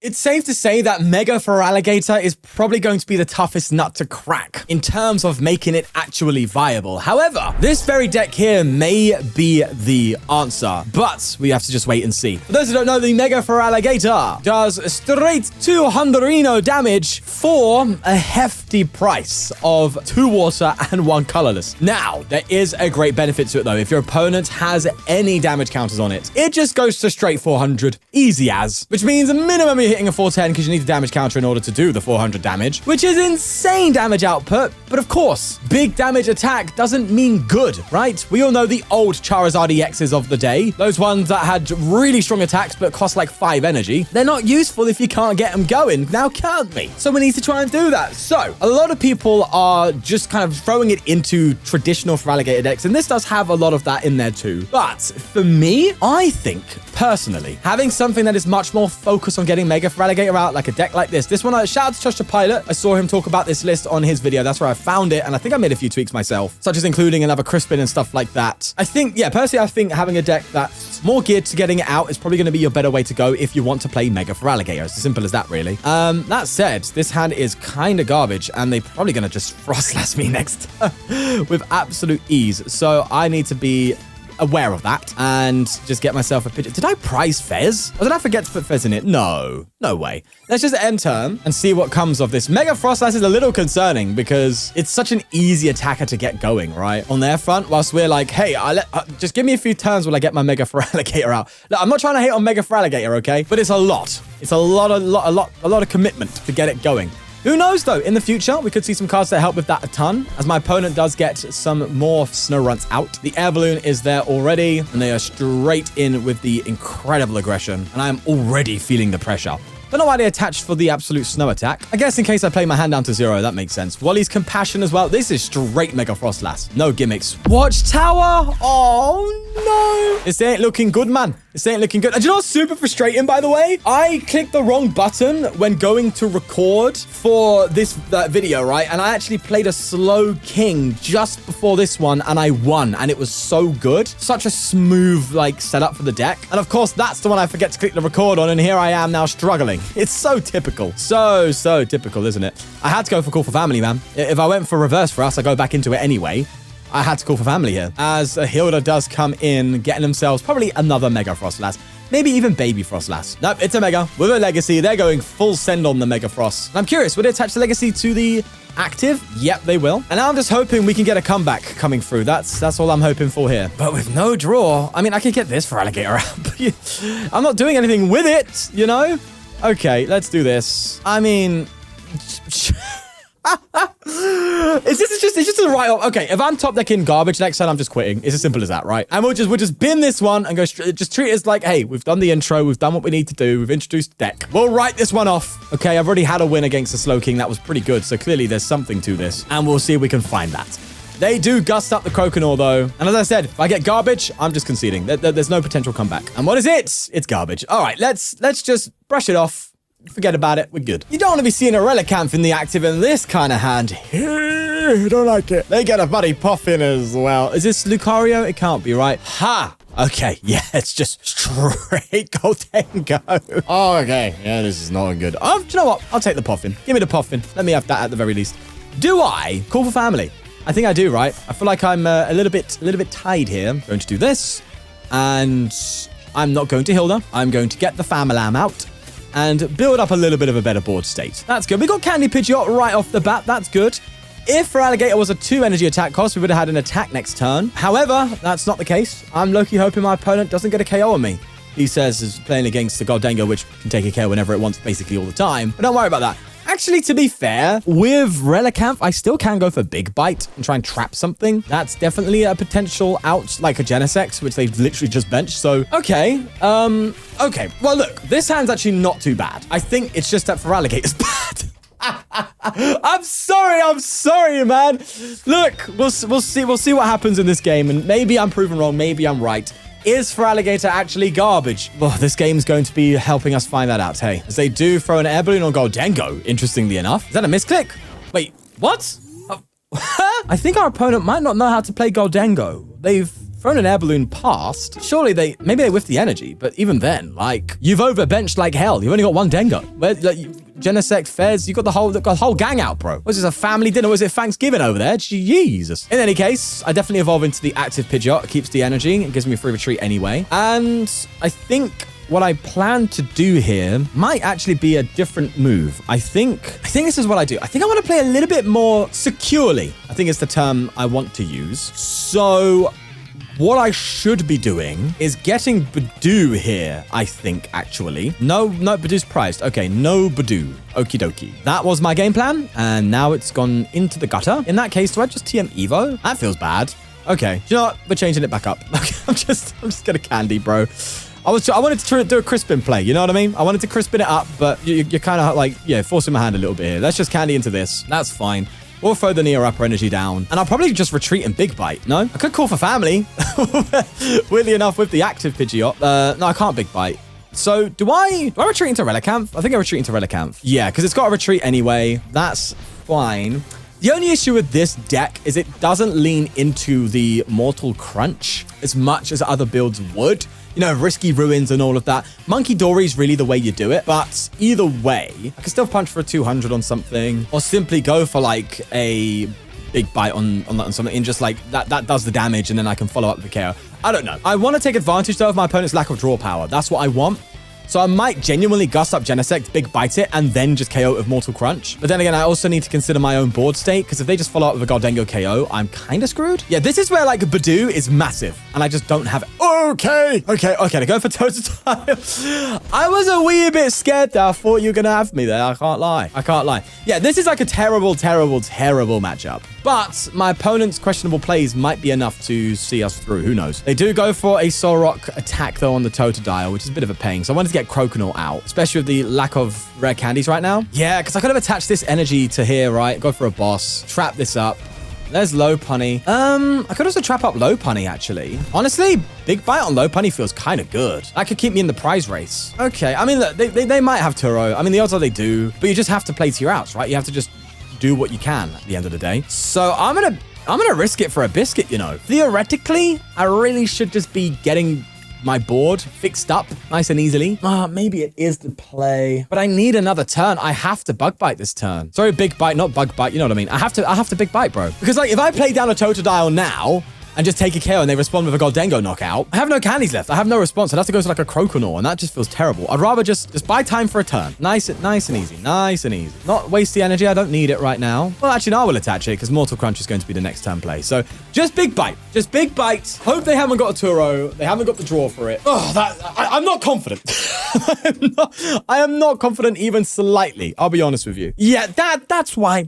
It's safe to say that Mega Feraligatr is probably going to be the toughest nut to crack in terms of making it actually viable. However, this very deck here may be the answer, but we have to just wait and see. For those who don't know, the Mega Feraligatr does straight 200 damage for a hefty price of 2 water and 1 colorless. Now, there is a great benefit to it though. If your opponent has any damage counters on it, it just goes to straight 400, easy as, which means a minimum hitting a 410 because you need a damage counter in order to do the 400 damage, which is insane damage output. But of course, big damage attack doesn't mean good, right? We all know the old Charizard EXs of the day, those ones that had really strong attacks but cost like 5 energy. They're not useful if you can't get them going, now can't we? So we need to try and do that. So a lot of people are just kind of throwing it into traditional Feraligatr decks, and this does have a lot of that in there too. But for me, I think personally, having something that is much more focused on getting Mega Feraligatr out, like a deck like this one, shout out to Josh the Pilot. I saw him talk about this list on his video. That's where I found it, and I think I made a few tweaks myself, such as including another Crispin and stuff like that. I think, yeah, personally, I think having a deck that's more geared to getting it out is probably going to be your better way to go if you want to play Mega Feraligatr. It's as simple as that, really. That said, this hand is kind of garbage, and they're probably going to just Frostlass me next with absolute ease. So I need to be aware of that and just get myself a Pidgeot. Did I prize Fez? Or did I forget to put Fez in it? No way. Let's just end turn and see what comes of this. Mega Frostlass is a little concerning because it's such an easy attacker to get going, right? On their front, whilst we're like, hey, just give me a few turns while I get my Mega Feraligatr out. Look, I'm not trying to hate on Mega Feraligatr, okay? But it's a lot. It's a lot of commitment to get it going. Who knows, though? In the future, we could see some cards that help with that a ton, as my opponent does get some more snow runs out. The Air Balloon is there already, and they are straight in with the incredible aggression, and I am already feeling the pressure. Don't know why they attached for the absolute snow attack. I guess in case I play my hand down to 0, that makes sense. Wally's Compassion as well. This is straight Mega Frostlass. No gimmicks. Watchtower? Oh, no. This ain't looking good, man. This ain't looking good. And do you know what's super frustrating, by the way? I clicked the wrong button when going to record for this video, right? And I actually played a slow king just before this one, and I won. And it was so good. Such a smooth, like, setup for the deck. And of course, that's the one I forget to click the record on, and here I am now struggling. It's so typical. So typical, isn't it? I had to go for Call for Family, man. If I went for Reverse for Us, I go back into it anyway. I had to call for family here, as Hilda does come in, getting themselves probably another Mega Frostlass. Maybe even Baby Frostlass. Nope, it's a Mega with a Legacy. They're going full send on the Mega Frost. I'm curious, would they attach the Legacy to the active? Yep, they will. And now I'm just hoping we can get a comeback coming through. That's all I'm hoping for here. But with no draw, I mean, I could get this Feraligatr out. I'm not doing anything with it, you know? Okay, let's do this. I mean... It's just a write-off. Okay, if I'm top decking garbage next time, I'm just quitting. It's as simple as that, right? And we'll just bin this one and go just treat it as like, hey, we've done the intro, we've done what we need to do, we've introduced deck. We'll write this one off. Okay, I've already had a win against the Slow King. That was pretty good. So clearly there's something to this, and we'll see if we can find that. They do gust up the Croconaw, though. And as I said, if I get garbage, I'm just conceding. There's no potential comeback. And what is it? It's garbage. All right, let's just brush it off. Forget about it. We're good. You don't want to be seeing a Relicanth in the active in this kind of hand. I don't like it. They get a Buddy Poffin as well. Is this Lucario? It can't be, right? Ha! Okay, yeah, it's just straight Goldengo. Oh, okay. Yeah, this is not good. Oh, do you know what? I'll take the Poffin. Give me the Poffin. Let me have that at the very least. Do I call for family? I think I do, right? I feel like I'm a little bit tied here. I'm going to do this, and I'm not going to Hilda. I'm going to get the Famalam out and build up a little bit of a better board state. That's good. We got Candy Pidgeot right off the bat. That's good. If Feraligatr was a 2 energy attack cost, we would have had an attack next turn. However, that's not the case. I'm low-key hoping my opponent doesn't get a KO on me. He says is playing against the Goldengo, which can take a KO whenever it wants, basically all the time. But don't worry about that. Actually, to be fair, with Relicanth, I still can go for Big Bite and try and trap something. That's definitely a potential out, like a Genesect, which they've literally just benched. So, okay. Okay. Well, look, this hand's actually not too bad. I think it's just that Feraligatr's bad. I'm sorry, man. Look, we'll see what happens in this game, and maybe I'm proven wrong, maybe I'm right. Is Feraligatr actually garbage? Well, this game's going to be helping us find that out, hey. As they do throw an Air Balloon on Goldengo, interestingly enough. Is that a misclick? Wait, what? Oh. I think our opponent might not know how to play Goldengo. They've thrown an air balloon past, surely maybe they whiffed the energy, but even then, like, you've overbenched like hell. You've only got one Dengo. Where, like, Genesect, Fez, you got the whole gang out, bro. Was this a family dinner? Was it Thanksgiving over there? Jesus. In any case, I definitely evolve into the active Pidgeot. It keeps the energy. It gives me a free retreat anyway. And I think what I plan to do here might actually be a different move. I think this is what I do. I think I want to play a little bit more securely. I think it's the term I want to use. So what I should be doing is getting Budew here, I think, actually. No, Budew's prized. Okay, no Budew. Okie dokie. That was my game plan, and now it's gone into the gutter. In that case, do I just TM Evo? That feels bad. Okay, you know what? We're changing it back up. Okay, I'm just gonna candy, bro. I wanted to do a Crispin play, you know what I mean? I wanted to Crispin it up, but you're kind of like, yeah, forcing my hand a little bit here. Let's just candy into this. That's fine. We'll throw the Neo Upper Energy down. And I'll probably just retreat and Big Bite. No? I could call for family. Weirdly enough, with the active Pidgeot. No, I can't Big Bite. So do I retreat into Relicanth? I think I retreat into Relicanth. Yeah, because it's got a retreat anyway. That's fine. The only issue with this deck is it doesn't lean into the Mortal Crunch as much as other builds would. You know, risky ruins and all of that. Munkidori is really the way you do it. But either way, I can still punch for a 200 on something, or simply go for like a Big Bite on something, and just like that does the damage, and then I can follow up with the KO. I don't know. I want to take advantage though of my opponent's lack of draw power. That's what I want. So I might genuinely gust up Genesect, Big Bite it, and then just KO it with Mortal Crunch. But then again, I also need to consider my own board state, because if they just follow up with a Goldengo KO, I'm kind of screwed. Yeah, this is where like Budew is massive, and I just don't have it. Okay, to go for Totodile. I was a wee bit scared there. I thought you were going to have me there. I can't lie. Yeah, this is like a terrible matchup. But my opponent's questionable plays might be enough to see us through. Who knows? They do go for a Solrock attack, though, on the Totodile, which is a bit of a pain. So I wanted to get Croconaw out, especially with the lack of rare candies right now. Yeah, because I could have attached this energy to here, right? Go for a boss. Trap this up. There's Lopunny. I could also trap up Lopunny, actually. Honestly, Big Bite on Lopunny feels kind of good. That could keep me in the prize race. Okay, I mean, look, they might have Turo. I mean, the odds are they do. But you just have to play to your outs, right? You have to just do what you can at the end of the day. So I'm gonna risk it for a biscuit, you know. Theoretically, I really should just be getting my board fixed up nice and easily. Maybe it is the play, but I need another turn. I have to Bug Bite this turn. Sorry, Big Bite, not Bug Bite. You know what I mean? I have to Big Bite, bro. Because like if I play down a Totodile now and just take a KO and they respond with a Goldengo knockout, I have no candies left. I have no response. I'd have to go to like a Croconaw, and that just feels terrible. I'd rather just buy time for a turn. Nice and easy. Nice and easy. Not waste the energy. I don't need it right now. Well, actually, no, I will attach it because Mortal Crunch is going to be the next turn play. So just Big Bite. Just Big Bite. Hope they haven't got a Turo. They haven't got the draw for it. Oh, I'm not confident. I am not confident even slightly. I'll be honest with you. Yeah, that's why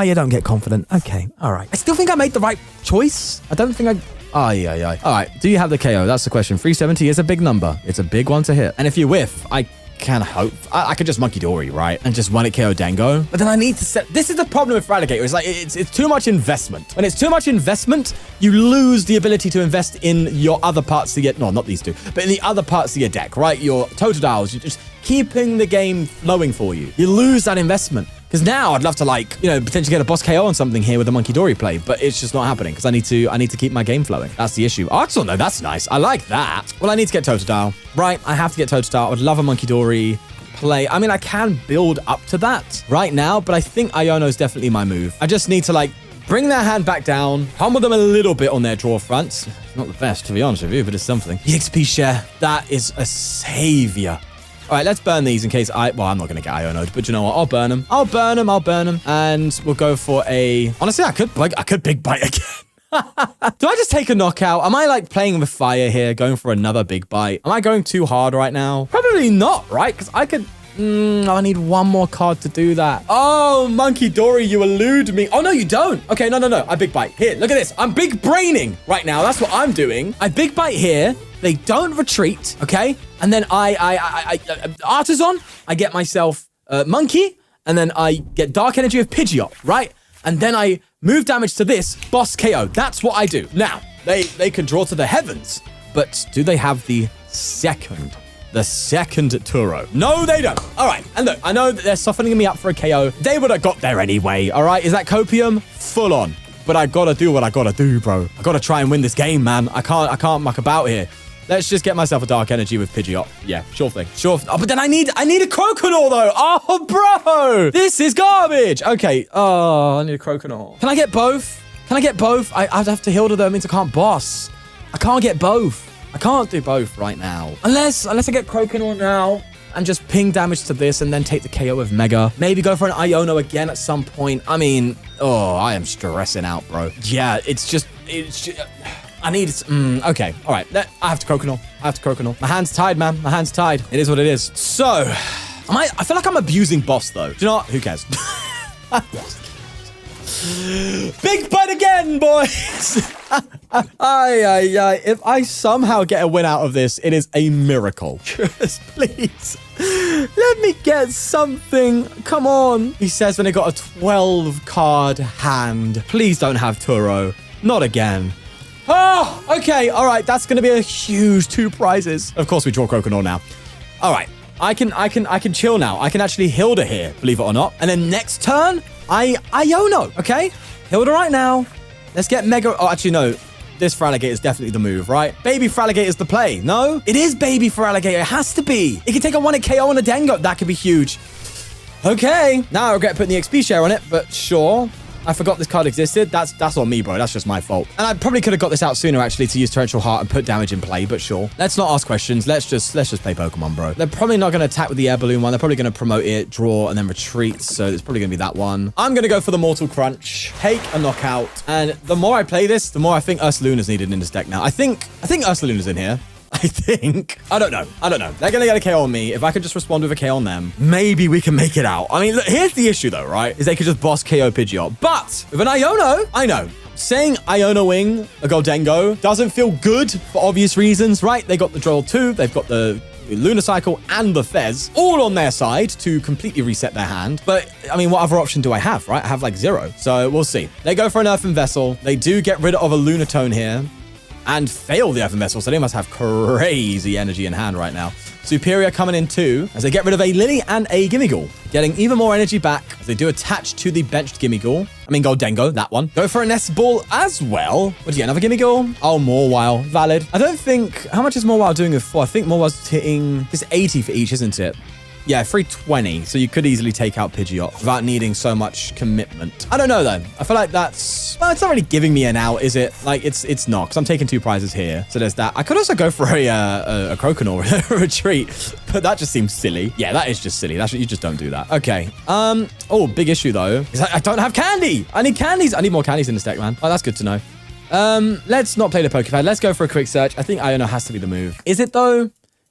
you don't get confident. Okay, all right. I still think I made the right choice. I don't think I... All right, do you have the KO? That's the question. 370 is a big number. It's a big one to hit. And if you whiff, I can hope. I could just Munkidori, right? And just 1-hit KO Dango. But then I need to set... This is the problem with Feraligatr. It's like, it's too much investment. When it's too much investment, you lose the ability to invest in your other parts of your... No, not these two. But in the other parts of your deck, right? Your Totodiles, you're just keeping the game flowing for you. You lose that investment. Because now I'd love to, like, you know, potentially get a boss KO on something here with a Munkidori play, but it's just not happening because I need to keep my game flowing. That's the issue. Artazon, though, that's nice. I like that. Well, I need to get Totodile. Right, I have to get Totodile. I would love a Munkidori play. I mean, I can build up to that right now, but I think Iono is definitely my move. I just need to, like, bring their hand back down, humble them a little bit on their draw fronts. Not the best, to be honest with you, but it's something. EXP share, that is a savior. All right, let's burn these in case well, I'm not going to get Iono'd, but you know what? I'll burn them. I'll burn them. And we'll go for a... Honestly, I could Big Bite again. Do I just take a knockout? Am I like playing with fire here, going for another Big Bite? Am I going too hard right now? Probably not, right? Because I could... I need one more card to do that. Oh, Munkidori, you elude me. Oh, no, you don't. Okay, no. I Big Bite. Here, look at this. I'm big braining right now. That's what I'm doing. I Big Bite here. They don't retreat, okay? And then I Artazon, I get myself Monkey, and then I get Dark Energy of Pidgeot, right? And then I move damage to this, boss KO. That's what I do. Now, they can draw to the heavens, but do they have the second Turo? No, they don't. All right, and look, I know that they're softening me up for a KO. They would have got there anyway, all right? Is that Copium? Full on. but I gotta do what I gotta do, bro. I gotta try and win this game, man. I can't muck about here. Let's just get myself a Dark Energy with Pidgeot. Yeah, sure thing. Sure. Oh, but then I need a Croconaw, though. Oh, bro. This is garbage. Okay. Oh, I need a Croconaw. Can I get both? Can I get both? I'd have to Hilda, though. It means I can't boss. I can't get both. I can't do both right now. Unless I get Croconaw now and just ping damage to this and then take the KO with Mega. Maybe go for an Iono again at some point. I mean, oh, I am stressing out, bro. Yeah, it's just... I need it. Okay. All right. I have to Croconaw. My hand's tied, man. My hand's tied. It is what it is. So, I feel like I'm abusing boss, though. Do you know what? Who cares? Big bite again, boys. If I somehow get a win out of this, it is a miracle. Just please. Let me get something. Come on. He says when he got a 12-card hand. Please don't have Turo. Not again. Oh, okay. All right. That's going to be a huge 2 prizes. Of course, we draw Croconaw now. All right. I can chill now. I can actually Hilda here, believe it or not. And then next turn, Iono. Okay. Hilda right now. Let's get Mega. Oh, actually, no. This Feraligatr is definitely the move, right? Baby Feraligatr is the play. No? It is Baby Feraligatr. It has to be. It can take a 1-hit KO on a Dengo. That could be huge. Okay. Now I regret putting the XP share on it, but sure. I forgot this card existed. That's on me, bro. That's just my fault. And I probably could have got this out sooner, actually, to use Torrential Heart and put damage in play, but sure. Let's not ask questions. Let's just play Pokemon, bro. They're probably not going to attack with the Air Balloon one. They're probably going to promote it, draw, and then retreat. So it's probably going to be that one. I'm going to go for the Mortal Crunch, take a knockout. And the more I play this, the more I think Ursaluna's needed in this deck now. I think Ursaluna's in here. I think. I don't know. They're going to get a KO on me. If I could just respond with a KO on them, maybe we can make it out. I mean, look, here's the issue, though, right? Is they could just boss KO Pidgeot. But with an Iono, I know. Saying Iono-ing a Goldengo doesn't feel good for obvious reasons, right? They got the Droll 2. They've got the Lunar Cycle and the Fez all on their side to completely reset their hand. But, I mean, what other option do I have, right? I have, like, 0. So we'll see. They go for an Earthen Vessel. They do get rid of a Lunatone here. And fail the Earthen Vessel, so they must have crazy energy in hand right now. Superior coming in too, as they get rid of a Lillie and a Gimmighoul, getting even more energy back as they do attach to the benched Gimmighoul. I mean, Goldengo, that one. Go for a Nest Ball as well. What do you get, another Gimmighoul? Oh, Mawile, valid. I don't think, how much is Mawile doing with 4? I think Mawile's hitting, it's 80 for each, isn't it? Yeah, 320. So you could easily take out Pidgeot without needing so much commitment. I don't know, though. I feel like that's... Well, it's not really giving me an out, is it? Like, it's not, because I'm taking 2 prizes here. So there's that. I could also go for a Croconaw retreat, but that just seems silly. Yeah, that is just silly. You just don't do that. Okay. Oh, big issue, though, is I don't have candy. I need candies. I need more candies in this deck, man. Oh, that's good to know. Let's not play the Poké Pad. Let's go for a quick search. I think Iono has to be the move. Is it, though?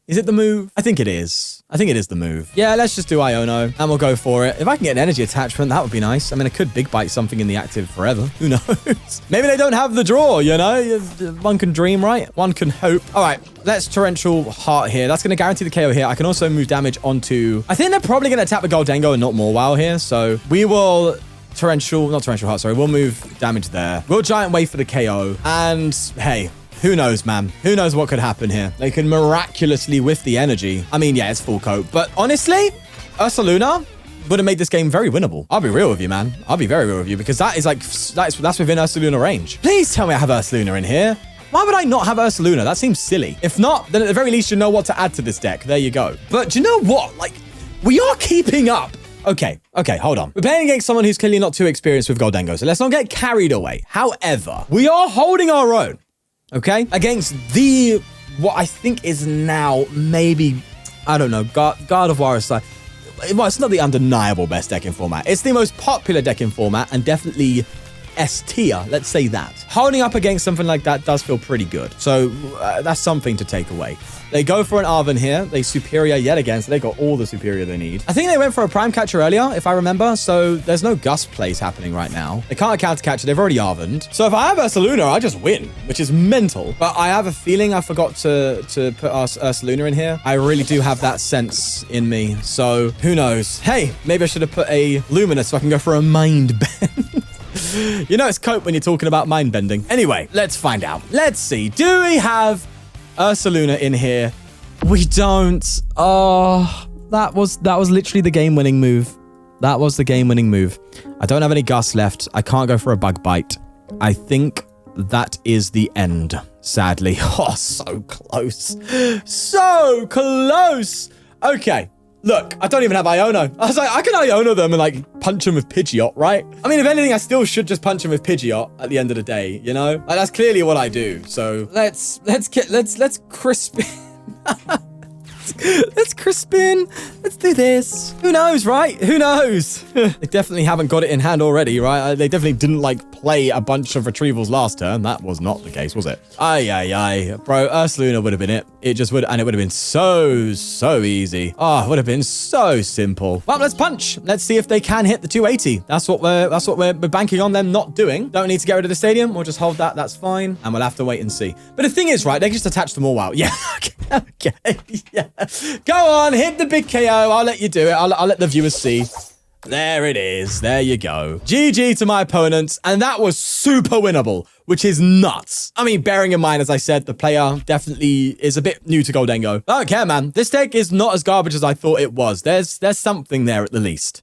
Is it the move? I think it is. I think it is the move. Yeah, let's just do Iono and we'll go for it. If I can get an energy attachment, that would be nice. I mean, I could big bite something in the active forever. Who knows? Maybe they don't have the draw, you know? One can dream, right? One can hope. All right, let's Torrential Heart here. That's going to guarantee the KO here. I can also move damage onto... I think they're probably going to attack the Goldengo and not Mawile here. So we will... not Torrential Heart, sorry. We'll move damage there. We'll Giant Wave for the KO. And hey... Who knows, man? Who knows what could happen here? They can miraculously whiff the energy. I mean, yeah, it's full coat. But honestly, Ursaluna would have made this game very winnable. I'll be real with you, man. I'll be very real with you because that is like, that's within Ursaluna range. Please tell me I have Ursaluna in here. Why would I not have Ursaluna? That seems silly. If not, then at the very least, you know what to add to this deck. There you go. But do you know what? Like, we are keeping up. Okay, hold on. We're playing against someone who's clearly not too experienced with Goldengo, so let's not get carried away. However, we are holding our own. Okay, against what I think is now maybe, I don't know, God of War aside. Well, it's not the undeniable best deck in format. It's the most popular deck in format and definitely S tier, let's say that. Holding up against something like that does feel pretty good. So that's something to take away. They go for an Arven here. They superior yet again, so they got all the superior they need. I think they went for a Prime Catcher earlier, if I remember, so there's no Gust plays happening right now. They can't counter catcher. They've already Arvened. So if I have Ursaluna, I just win, which is mental. But I have a feeling I forgot to put Ursaluna in here. I really do have that sense in me, so who knows? Hey, maybe I should have put a Luminous so I can go for a Mind Bend. You know it's cope when you're talking about mind bending. Anyway, let's find out. Let's see. Do we have Ursaluna in here? We don't. Oh, that was literally the game-winning move. That was the game-winning move. I don't have any Gust left. I can't go for a Bug Bite. I think that is the end, sadly. Oh, so close. So close. Okay. Look, I don't even have Iono. I was like, I can Iono them and like punch them with Pidgeot, right? I mean, if anything, I still should just punch them with Pidgeot at the end of the day, you know? Like, that's clearly what I do. So let's Crispin. Let's Crispin. Let's do this. Who knows, right? Who knows? They definitely haven't got it in hand already, right? They definitely didn't like play a bunch of retrievals last turn. That was not the case, was it? Ay. Bro, Ursaluna would have been it. It just would, and it would have been so easy. Oh, it would have been so simple. Well, let's punch. Let's see if they can hit the 280. That's what we're banking on them not doing. Don't need to get rid of the stadium. We'll just hold that. That's fine. And we'll have to wait and see. But the thing is, right, they can just attach them all out. Yeah. Okay. Yeah. Go on, hit the big KO. I'll let you do it. I'll let the viewers see. There it is. There you go. GG to my opponents. And that was super winnable, which is nuts. I mean, bearing in mind, as I said, the player definitely is a bit new to Goldengo. I don't care, man. This deck is not as garbage as I thought it was. There's something there at the least.